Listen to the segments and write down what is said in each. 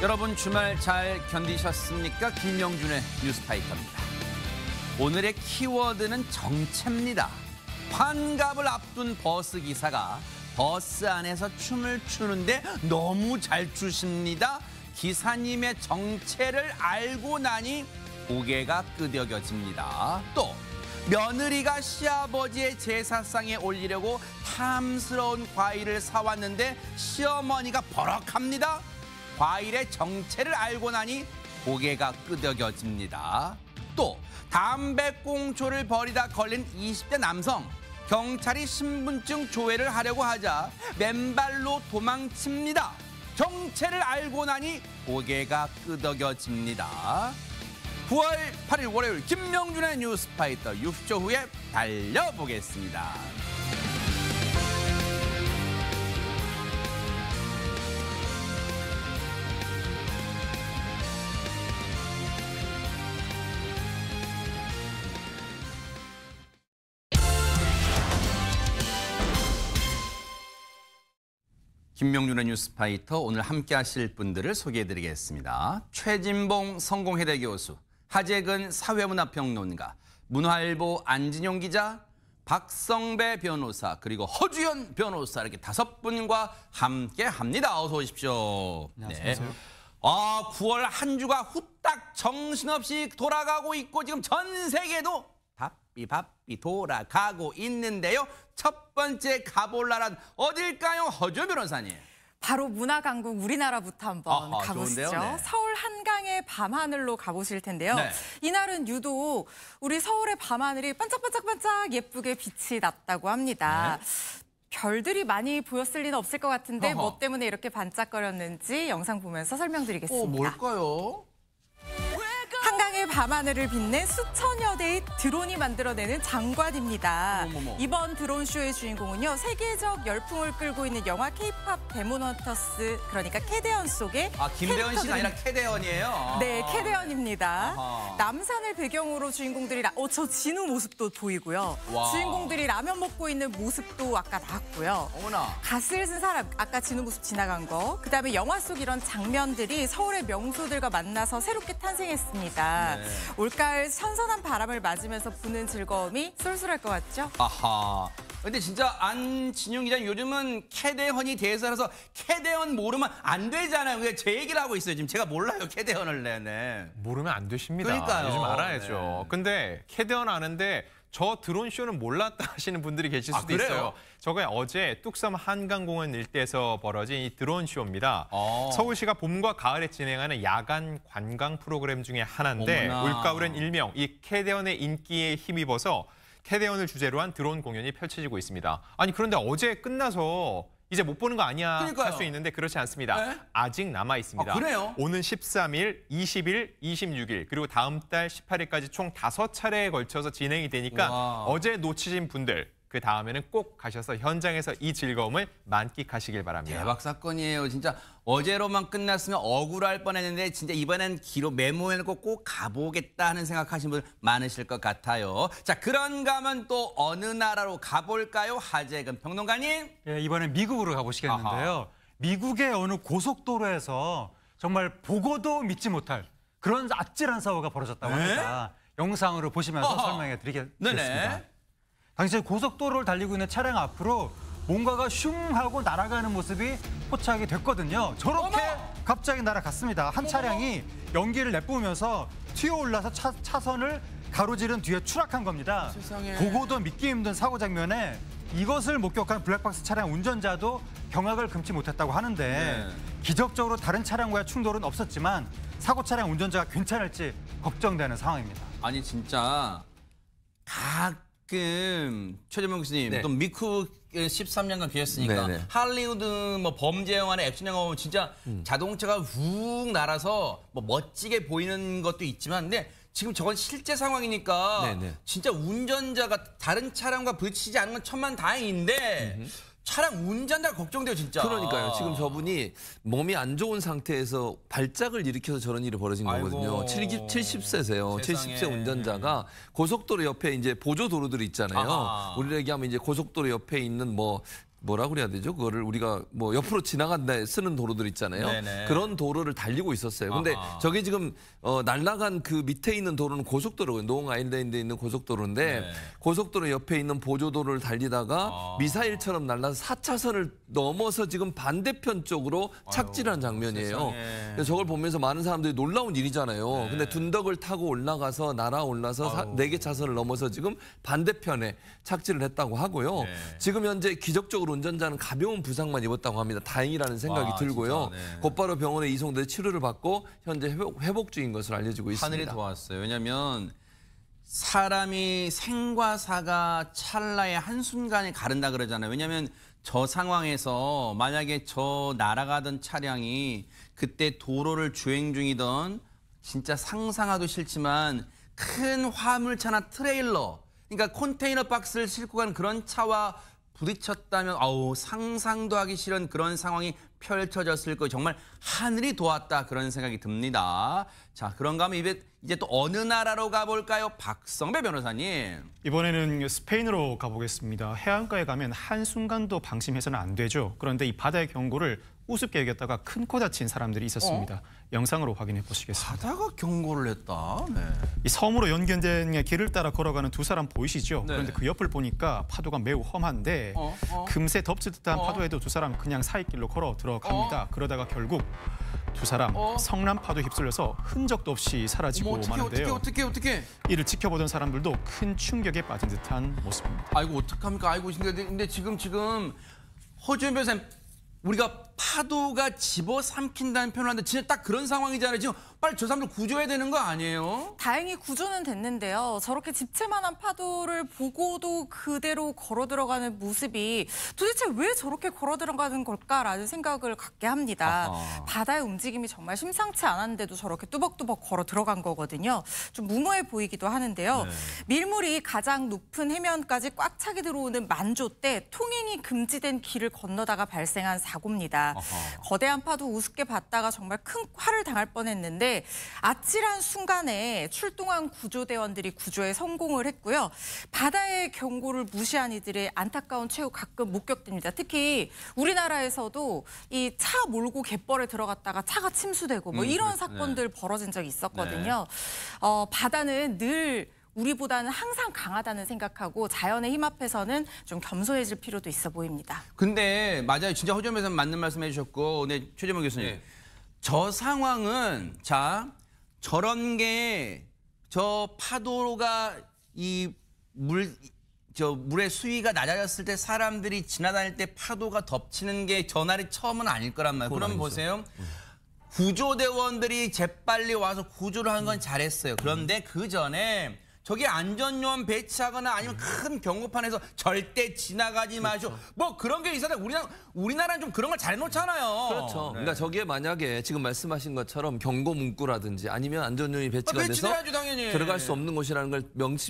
여러분 주말 잘 견디셨습니까? 김명준의 뉴스파이터입니다. 오늘의 키워드는 정체입니다. 환갑을 앞둔 버스 기사가 버스 안에서 춤을 추는데 너무 잘 추십니다. 기사님의 정체를 알고 나니 고개가 끄덕여집니다. 또 며느리가 시아버지의 제사상에 올리려고 탐스러운 과일을 사왔는데 시어머니가 버럭합니다. 과일의 정체를 알고 나니 고개가 끄덕여집니다. 또 담배꽁초를 버리다 걸린 20대 남성. 경찰이 신분증 조회를 하려고 하자 맨발로 도망칩니다. 정체를 알고 나니 고개가 끄덕여집니다. 9월 8일 월요일 김명준의 뉴스파이터 60초 후에 달려보겠습니다. 김명준의 뉴스파이터 오늘 함께 하실 분들을 소개해드리겠습니다. 최진봉 성공회대 교수, 하재근 사회문화평론가, 문화일보 안진용 기자, 박성배 변호사, 그리고 허주연 변호사 이렇게 5분과 함께합니다. 어서 오십시오. 안녕하세요. 네. 9월 한 주가 후딱 정신없이 돌아가고 있고 지금 전 세계도 바삐 돌아가고 있는데요. 첫 번째 가볼 나라는 어딜까요? 허주연 변호사님. 바로 문화강국 우리나라부터 한번 가보시죠. 네. 서울 한강의 밤하늘로 가보실 텐데요. 네. 이날은 유독 우리 서울의 밤하늘이 반짝반짝반짝 예쁘게 빛이 났다고 합니다. 네. 별들이 많이 보였을 리는 없을 것 같은데 뭐 때문에 이렇게 반짝거렸는지 영상 보면서 설명드리겠습니다. 뭘까요? 한강의 밤하늘을 빛낸 수천여 대의 드론이 만들어내는 장관입니다. 어머머머. 이번 드론쇼의 주인공은요. 세계적 열풍을 끌고 있는 영화 K-팝 데몬헌터스, 그러니까 캐대언 속의 김대현 씨가 아니라 캐대언이에요? 네, 캐대언입니다. 아하. 남산을 배경으로 주인공들이 저 진우 모습도 보이고요. 와. 주인공들이 라면 먹고 있는 모습도 아까 나왔고요. 어머나. 갓을 쓴 사람, 아까 진우 모습 지나간 거. 그다음에 영화 속 이런 장면들이 서울의 명소들과 만나서 새롭게 탄생했습니다. 네. 올가을 선선한 바람을 맞으면서 부는 즐거움이 쏠쏠할 것 같죠? 아하. 근데 진짜 안진용 기자님 요즘은 캐대헌이 대사라서 캐대헌 모르면 안 되잖아요. 그게 제 얘기를 하고 있어요. 지금 제가 몰라요. 캐대헌을. 네네. 모르면 안 되십니다. 그러니까요. 요즘 알아야죠. 네. 근데 캐대언 아는데 저 드론쇼는 몰랐다 하시는 분들이 계실 수도 그래요? 있어요. 저게 어제 뚝섬 한강공원 일대에서 벌어진 이 드론쇼입니다. 서울시가 봄과 가을에 진행하는 야간 관광 프로그램 중에 하나인데 어머나. 올가을엔 일명 이 캐대언의 인기에 힘입어서 캐대언을 주제로 한 드론 공연이 펼쳐지고 있습니다. 아니 그런데 어제 끝나서 이제 못 보는 거 아니야 할 수 있는데 그렇지 않습니다. 네? 아직 남아 있습니다. 그래요? 오는 13일, 20일, 26일 그리고 다음 달 18일까지 총 5차례에 걸쳐서 진행이 되니까 와. 어제 놓치신 분들 그 다음에는 꼭 가셔서 현장에서 이 즐거움을 만끽하시길 바랍니다. 대박 사건이에요. 진짜 어제로만 끝났으면 억울할 뻔했는데 진짜 이번엔 기로 메모해놓고 꼭 가보겠다 하는 생각하시는 분들 많으실 것 같아요. 자, 그런가 하면 또 어느 나라로 가볼까요? 하재근 평론가님. 예, 이번엔 미국으로 가보시겠는데요. 아하. 미국의 어느 고속도로에서 정말 보고도 믿지 못할 그런 아찔한 사고가 벌어졌다고 네? 합니다. 영상으로 보시면서 설명해 드리겠습니다. 네네. 당시 고속도로를 달리고 있는 차량 앞으로 뭔가가 슝 하고 날아가는 모습이 포착이 됐거든요. 저렇게 어머! 갑자기 날아갔습니다. 한 차량이 연기를 내뿜으면서 튀어올라서 차선을 가로지른 뒤에 추락한 겁니다. 세상에. 보고도 믿기 힘든 사고 장면에 이것을 목격한 블랙박스 차량 운전자도 경악을 금치 못했다고 하는데 네. 기적적으로 다른 차량과의 충돌은 없었지만 사고 차량 운전자가 괜찮을지 걱정되는 상황입니다. 아니 진짜 가끔 최재명 교수님 네. 또 미국 13년간 계셨으니까 네네. 할리우드 뭐 범죄 영화나 액션 영화 보면 진짜 자동차가 훅 날아서 뭐 멋지게 보이는 것도 있지만 근데 지금 저건 실제 상황이니까 네네. 진짜 운전자가 다른 차량과 부딪히지 않은 건 천만다행인데 차량 운전자가 걱정돼요 진짜. 그러니까요. 지금 저분이 몸이 안 좋은 상태에서 발작을 일으켜서 저런 일이 벌어진 아이고. 거거든요. 70세세요. 세상에. 70세 운전자가 고속도로 옆에 이제 보조 도로들이 있잖아요. 아하. 우리를 얘기하면 이제 고속도로 옆에 있는 뭐 뭐라 그래야 되죠? 그거를 우리가 뭐 옆으로 지나간다 쓰는 도로들 있잖아요. 네네. 그런 도로를 달리고 있었어요. 근데 아하. 저게 지금 날아간 그 밑에 있는 도로는 고속도로고요. 노ং 아일랜드에 있는 고속도로인데 네. 고속도로 옆에 있는 보조도로를 달리다가 미사일처럼 날라서 4차선을 넘어서 지금 반대편 쪽으로 착지한 장면이에요. 세상에. 그래서 저걸 보면서 많은 사람들이 놀라운 일이잖아요. 근데 둔덕을 타고 올라가서 날아올라서 4개 차선을 넘어서 지금 반대편에 착지를 했다고 하고요. 지금 현재 기적적으로 운전자는 가벼운 부상만 입었다고 합니다. 다행이라는 생각이 와, 들고요. 진짜, 네. 곧바로 병원에 이송돼 치료를 받고 현재 회복 중인 것으로 알려지고 있습니다. 하늘이 도왔어요. 왜냐하면 사람이 생과 사가 찰나의 한순간에 가른다 그러잖아요. 왜냐하면 저 상황에서 만약에 저 날아가던 차량이 그때 도로를 주행 중이던 진짜 상상하기 싫지만 큰 화물차나 트레일러, 그러니까 컨테이너 박스를 싣고 가는 그런 차와 부딪혔다면 상상도 하기 싫은 그런 상황이 펼쳐졌을 거예요. 정말 하늘이 도왔다 그런 생각이 듭니다. 자, 그런가 하면 이제 또 어느 나라로 가볼까요? 박성배 변호사님. 이번에는 스페인으로 가보겠습니다. 해안가에 가면 한순간도 방심해서는 안 되죠. 그런데 이 바다의 경고를 우습게 여겼다가 큰 코 다친 사람들이 있었습니다. 영상으로 확인해 보시겠습니다. 바다가 경고를 했다. 네. 이 섬으로 연결된 길을 따라 걸어가는 두 사람 보이시죠? 네. 그런데 그 옆을 보니까 파도가 매우 험한데 금세 덮칠 듯한 파도에도 두 사람 그냥 사이길로 걸어 들어갑니다. 그러다가 결국 두 사람 성난 파도에 휩쓸려서 흔적도 없이 사라지고 마는데요. 어떻게? 이를 지켜보던 사람들도 큰 충격에 빠진 듯한 모습입니다. 아이고 어떡합니까? 아이고 근데 지금 허주현 변호사님 우리가 파도가 집어삼킨다는 표현을 하는데 진짜 딱 그런 상황이잖아요. 지금 빨리 저 사람들 구조해야 되는 거 아니에요? 다행히 구조는 됐는데요. 저렇게 집채만한 파도를 보고도 그대로 걸어 들어가는 모습이 도대체 왜 저렇게 걸어 들어가는 걸까라는 생각을 갖게 합니다. 아하. 바다의 움직임이 정말 심상치 않았는데도 저렇게 뚜벅뚜벅 걸어 들어간 거거든요. 좀 무모해 보이기도 하는데요. 밀물이 가장 높은 해면까지 꽉 차게 들어오는 만조 때 통행이 금지된 길을 건너다가 발생한 사고입니다. 거대한 파도 우습게 봤다가 정말 큰 화를 당할 뻔했는데 아찔한 순간에 출동한 구조대원들이 구조에 성공을 했고요. 바다의 경고를 무시한 이들의 안타까운 최후 가끔 목격됩니다. 특히 우리나라에서도 이 차 몰고 갯벌에 들어갔다가 차가 침수되고 뭐 이런 사건들 벌어진 적이 있었거든요. 바다는 늘 우리보다는 항상 강하다는 생각하고 자연의 힘 앞에서는 좀 겸손해질 필요도 있어 보입니다. 근데 맞아요. 진짜 허주현 변호사님 맞는 말씀 해주셨고 네, 최재문 교수님. 저 상황은 저런 게 저 파도가 물의 수위가 낮아졌을 때 사람들이 지나다닐 때 파도가 덮치는 게 전날이 처음은 아닐 거란 말이에요. 그럼 보세요. 구조대원들이 재빨리 와서 구조를 하는 건 잘했어요. 그런데 그 전에 저기 안전요원 배치하거나 아니면 큰 경고판에서 절대 지나가지 마시오. 뭐 그런 게 있어야 우리나라는 좀 그런 걸 잘 해놓잖아요. 그렇죠. 그러니까 저게 만약에 지금 말씀하신 것처럼 경고 문구라든지 아니면 안전요원이 배치가 돼서 배치해야죠, 당연히. 들어갈 수 없는 곳이라는 걸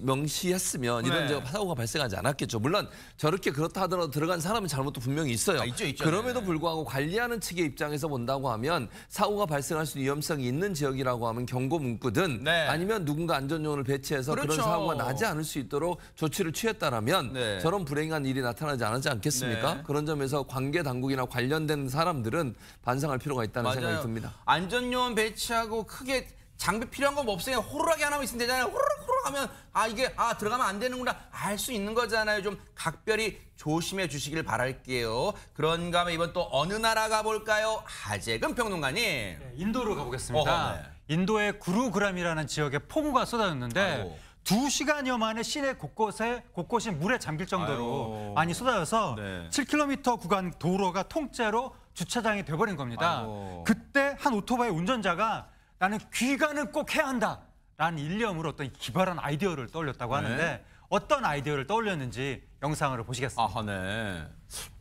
명시했으면 이런 사고가 발생하지 않았겠죠. 물론 저렇게 그렇다 하더라도 들어간 사람은 잘못도 분명히 있어요. 있죠. 그럼에도 불구하고 관리하는 측의 입장에서 본다고 하면 사고가 발생할 수 있는 위험성이 있는 지역이라고 하면 경고 문구든 아니면 누군가 안전요원을 배치해서 그런 사고가 나지 않을 수 있도록 조치를 취했다라면 저런 불행한 일이 나타나지 않지 않겠습니까? 그런 점에서 관계 당국이나 관련된 사람들은 반성할 필요가 있다는 생각이 듭니다. 안전요원 배치하고 크게 장비 필요한 거 없어요. 호루라기 하나만 있으면 되잖아요. 호루라기 하면 이게 들어가면 안 되는구나 알 수 있는 거잖아요. 좀 각별히 조심해 주시길 바랄게요. 그런가 하면 이번 또 어느 나라 가볼까요? 하재근 평론가님. 네, 인도로 가보겠습니다. 인도의 구루그람이라는 지역에 폭우가 쏟아졌는데 2시간여 만에 시내 곳곳이 물에 잠길 정도로 많이 쏟아져서 7km 구간 도로가 통째로 주차장이 돼버린 겁니다. 그때 한 오토바이 운전자가 나는 귀가는 꼭 해야 한다라는 일념으로 어떤 기발한 아이디어를 떠올렸다고 하는데 어떤 아이디어를 떠올렸는지 영상으로 보시겠습니다.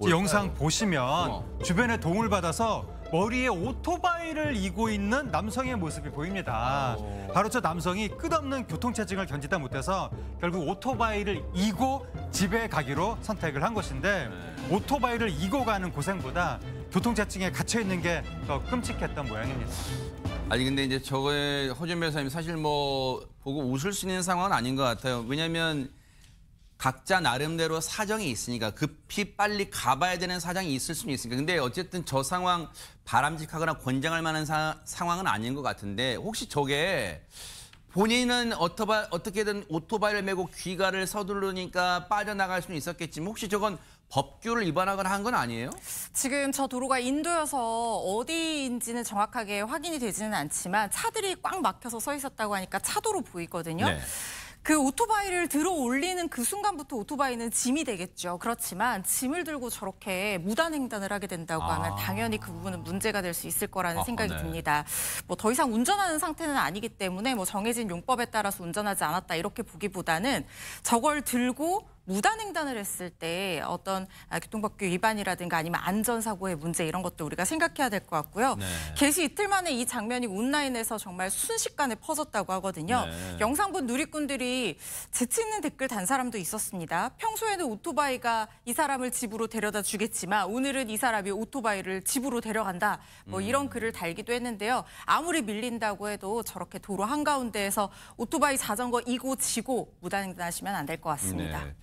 이 영상 보시면 주변에 도움을 받아서 머리에 오토바이를 이고 있는 남성의 모습이 보입니다. 바로 저 남성이 끝없는 교통체증을 견디다 못해서 결국 오토바이를 이고 집에 가기로 선택을 한 것인데 오토바이를 이고 가는 고생보다 교통체증에 갇혀있는 게 더 끔찍했던 모양입니다. 아니 근데 이제 저거에 허준 변호사님 사실 뭐 보고 웃을 수 있는 상황은 아닌 것 같아요. 왜냐하면 각자 나름대로 사정이 있으니까 급히 빨리 가봐야 되는 사정이 있을 수는 있으니까. 근데 어쨌든 저 상황 바람직하거나 권장할 만한 상황은 아닌 것 같은데 혹시 저게 본인은 어떻게든 오토바이를 메고 귀가를 서두르니까 빠져나갈 수는 있었겠지만 혹시 저건 법규를 위반하거나 한 건 아니에요? 지금 저 도로가 인도여서 어디인지는 정확하게 확인이 되지는 않지만 차들이 꽉 막혀서 서 있었다고 하니까 차도로 보이거든요. 네. 그 오토바이를 들어 올리는 그 순간부터 오토바이는 짐이 되겠죠. 그렇지만 짐을 들고 저렇게 무단횡단을 하게 된다고 하면 당연히 그 부분은 문제가 될 수 있을 거라는 생각이 네. 듭니다. 뭐 더 이상 운전하는 상태는 아니기 때문에 뭐 정해진 용법에 따라서 운전하지 않았다 이렇게 보기보다는 저걸 들고 무단횡단을 했을 때 어떤 교통법규 위반이라든가 아니면 안전사고의 문제 이런 것도 우리가 생각해야 될 것 같고요. 네. 개시 이틀 만에 이 장면이 온라인에서 정말 순식간에 퍼졌다고 하거든요. 네. 영상 본 누리꾼들이 재치 있는 댓글 단 사람도 있었습니다. 평소에는 오토바이가 이 사람을 집으로 데려다 주겠지만 오늘은 이 사람이 오토바이를 집으로 데려간다. 뭐 이런 글을 달기도 했는데요. 아무리 밀린다고 해도 저렇게 도로 한가운데에서 오토바이, 자전거 이고 지고 무단횡단하시면 안 될 것 같습니다. 네.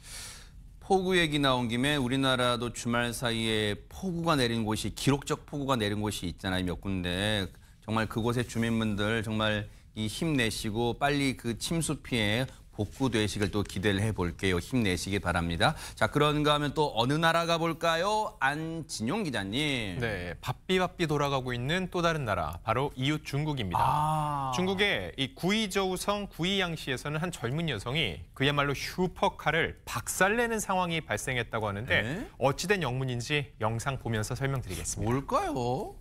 폭우 얘기 나온 김에 우리나라도 주말 사이에 폭우가 내린 곳이 기록적 폭우가 내린 곳이 있잖아요. 몇 군데. 정말 그곳의 주민분들 정말 힘내시고 빨리 그 침수 피해 복구되시길 또 기대를 해볼게요. 힘내시기 바랍니다. 자, 그런가 하면 또 어느 나라 가볼까요? 안진용 기자님. 네, 바삐 돌아가고 있는 또 다른 나라, 바로 이웃 중국입니다. 중국의 이 구이저우성 구이양시에서는 한 젊은 여성이 그야말로 슈퍼카를 박살내는 상황이 발생했다고 하는데 네? 어찌된 영문인지 영상 보면서 설명드리겠습니다. 뭘까요?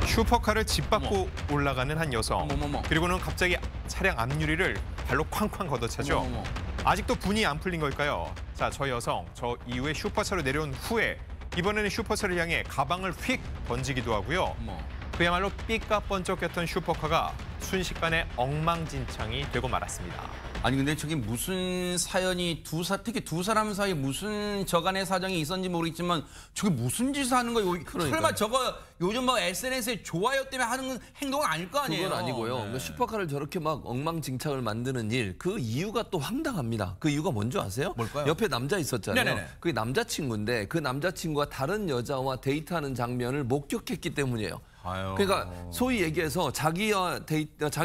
슈퍼카를 짓밟고 올라가는 한 여성. 어머머머. 그리고는 갑자기 차량 앞유리를 발로 쾅쾅 걷어차죠. 어머머머. 아직도 분이 안 풀린 걸까요? 자, 저 여성, 저 이후에 슈퍼차로 내려온 후에 이번에는 슈퍼차를 향해 가방을 휙 던지기도 하고요. 어머. 그야말로 삐까번쩍했던 슈퍼카가 순식간에 엉망진창이 되고 말았습니다. 아니 근데 저게 무슨 사연이 특히 두 사람 사이에 무슨 저간의 사정이 있었는지 모르겠지만 저게 무슨 짓을 하는 거예요? 설마 저거 요즘 뭐 SNS에 좋아요 때문에 하는 행동은 아닐 거 아니에요? 그건 아니고요. 네. 슈퍼카를 저렇게 막 엉망진창을 만드는 일, 그 이유가 또 황당합니다. 그 이유가 뭔지 아세요? 뭘까요? 옆에 남자 있었잖아요. 네네네. 그게 남자친구인데 그 남자친구가 다른 여자와 데이트하는 장면을 목격했기 때문이에요. 아유. 그러니까 소위 얘기해서 자기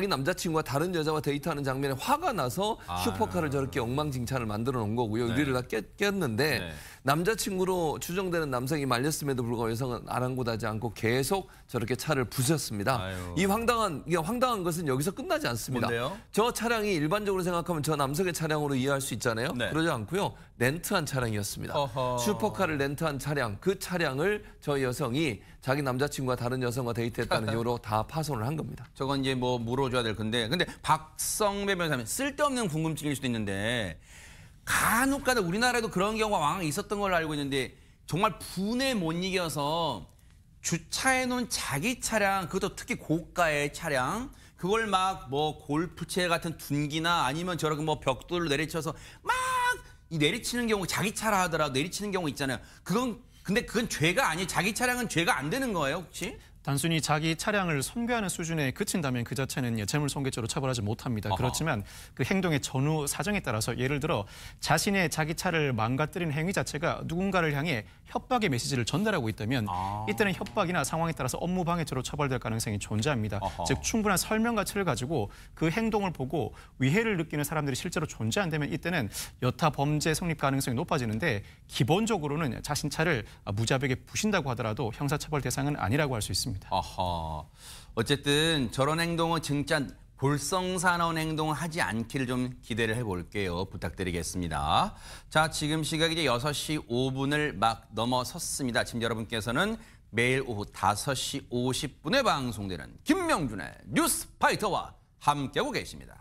남자친구가 다른 여자와 데이트하는 장면에 화가 나서 슈퍼카를 저렇게 엉망진창을 만들어 놓은 거고요. 네. 의리를 다 깼는데 네. 남자친구로 추정되는 남성이 말렸음에도 불구하고 여성은 아랑곳하지 않고 계속 저렇게 차를 부셨습니다. 아유. 이게 황당한 것은 여기서 끝나지 않습니다. 뭔데요? 저 차량이 일반적으로 생각하면 저 남성의 차량으로 이해할 수 있잖아요. 네. 그러지 않고요. 렌트한 차량이었습니다. 어허. 슈퍼카를 렌트한 차량, 그 차량을 저 여성이 자기 남자친구와 다른 여성과 데이트했다는 이유로 다 파손을 한 겁니다. 저건 이제 뭐 물어줘야 될 건데 근데 박성배 변호사님 쓸데없는 궁금증일 수도 있는데 간혹가다 우리나라에도 그런 경우가 왕왕 있었던 걸로 알고 있는데 정말 분에 못 이겨서 주차해 놓은 자기 차량, 그것도 특히 고가의 차량, 그걸 막 뭐 골프채 같은 둔기나 아니면 저렇게 뭐 벽돌로 내리쳐서 막 이 내리치는 경우, 자기 차라 하더라도 내리치는 경우 있잖아요. 근데 그건 죄가 아니에요. 자기 차량은 죄가 안 되는 거예요, 혹시? 단순히 자기 차량을 손괴하는 수준에 그친다면 그 자체는 재물손괴죄로 처벌하지 못합니다. 어허. 그렇지만 그 행동의 전후 사정에 따라서 예를 들어 자신의 자기 차를 망가뜨리는 행위 자체가 누군가를 향해 협박의 메시지를 전달하고 있다면 이때는 협박이나 상황에 따라서 업무 방해죄로 처벌될 가능성이 존재합니다. 어허. 즉 충분한 설명 가치를 가지고 그 행동을 보고 위해를 느끼는 사람들이 실제로 존재한다면 이때는 여타 범죄 성립 가능성이 높아지는데 기본적으로는 자신 차를 무자백에 부신다고 하더라도 형사처벌 대상은 아니라고 할 수 있습니다. 어허. 어쨌든 저런 행동은 진짜 볼썽사나운 행동을 하지 않기를 좀 기대를 해볼게요. 부탁드리겠습니다. 자, 지금 시각이 이제 6시 5분을 막 넘어섰습니다. 지금 여러분께서는 매일 오후 5시 50분에 방송되는 김명준의 뉴스파이터와 함께하고 계십니다.